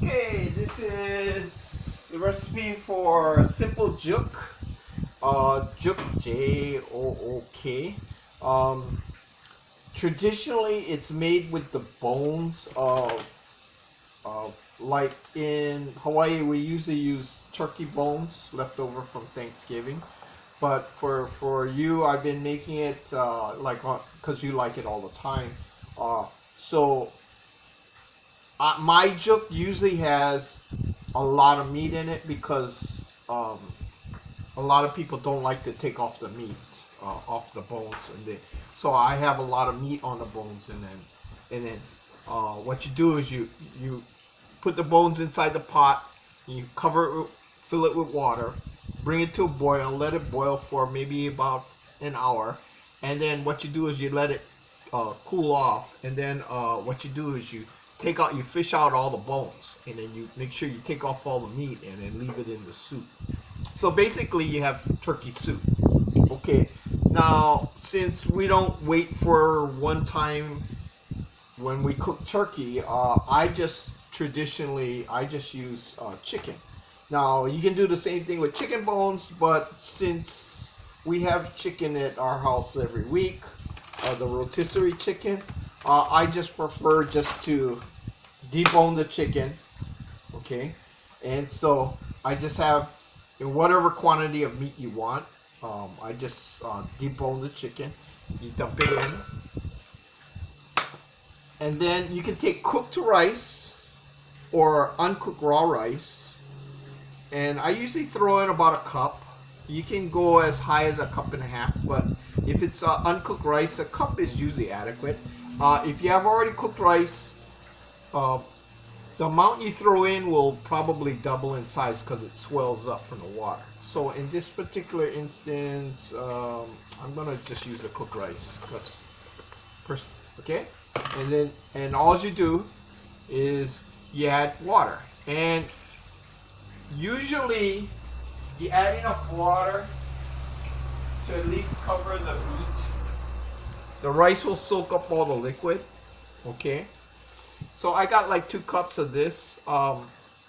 Okay, this is the recipe for simple Jook. Jook, J-O-O-K. Um, Traditionally, it's made with the bones of like in Hawaii, we usually use turkey bones left over from Thanksgiving. But for you, I've been making it like because you like it all the time. Uh, so my Jook usually has a lot of meat in it because a lot of people don't like to take off the meat off the bones, so I have a lot of meat on the bones, and then what you do is you put the bones inside the pot, you cover it, fill it with water, bring it to a boil, let it boil for maybe about an hour, and then what you do is you let it cool off, and then what you do is you fish out all the bones, and then you make sure you take off all the meat, and then leave it in the soup. So basically, you have turkey soup. Okay. Now, since we don't wait for one time when we cook turkey, I just use chicken. Now, you can do the same thing with chicken bones, but since we have chicken at our house every week, the rotisserie chicken, I just prefer just to debone the chicken, okay? And so I just have in whatever quantity of meat you want. I just debone the chicken. You dump it in, and then you can take cooked rice or uncooked raw rice, and I usually throw in about a cup. You can go as high as a cup and a half, but if it's uncooked rice, a cup is usually adequate. If you have already cooked rice, uh, the amount you throw in will probably double in size because it swells up from the water. So in this particular instance, I'm gonna just use the cooked rice, okay? And all you do is you add water, and usually you add enough water to at least cover the meat. The rice will soak up all the liquid, okay? So I got like 2 cups of this.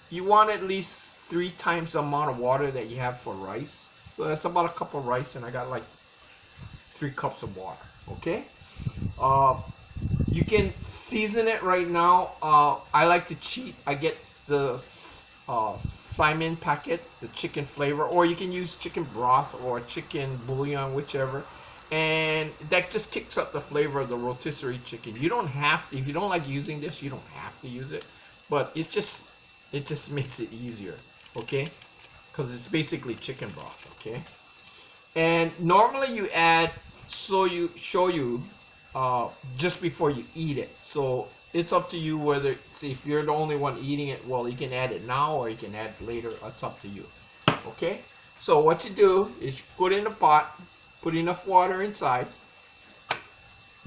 You want at least 3 times the amount of water that you have for rice. So that's about a cup of rice, and I got like 3 cups of water. Okay. You can season it right now. I like to cheat. I get the Simon packet, the chicken flavor, or you can use chicken broth or chicken bouillon, whichever. And that just kicks up the flavor of the rotisserie chicken. You don't have to, if you don't like using this, you don't have to use it, but it just makes it easier, okay? Because it's basically chicken broth, okay? And normally you add shoyu just before you eat it. So it's up to you whether, see, if you're the only one eating it, well, you can add it now or you can add it later. It's up to you, okay? So what you do is you put it in a pot. Put enough water inside.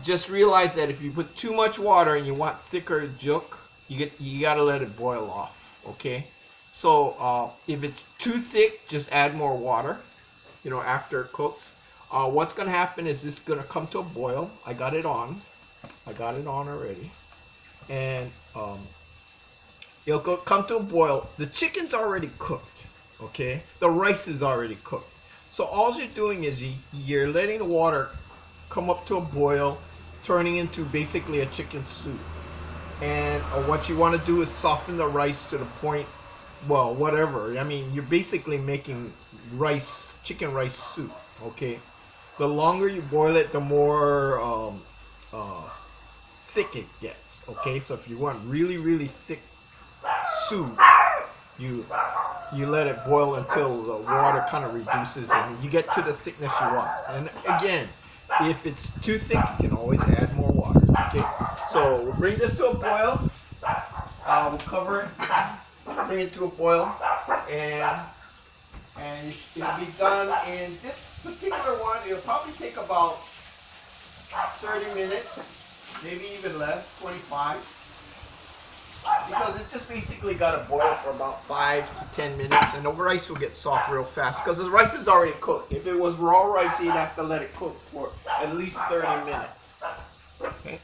Just realize that if you put too much water and you want thicker Jook, you gotta let it boil off. Okay. So if it's too thick, just add more water. You know, after it cooks. What's gonna happen is this is gonna come to a boil. I got it on already, and it'll come to a boil. The chicken's already cooked. Okay. The rice is already cooked. So all you're doing is you're letting the water come up to a boil, turning into basically a chicken soup. And what you want to do is soften the rice to the point, well, whatever. I mean, you're basically making chicken rice soup, okay? The longer you boil it, the more thick it gets, okay? So if you want really, really thick soup, you let it boil until the water kind of reduces and you get to the thickness you want. And again, if it's too thick, you can always add more water. Okay, so we'll bring this to a boil. We'll cover it, bring it to a boil, and it'll be done. In this particular one, it'll probably take about 30 minutes, maybe even less, 25. Because it's just basically got to boil for about 5 to 10 minutes, and the rice will get soft real fast because the rice is already cooked. If it was raw rice, you'd have to let it cook for at least 30 minutes. Okay.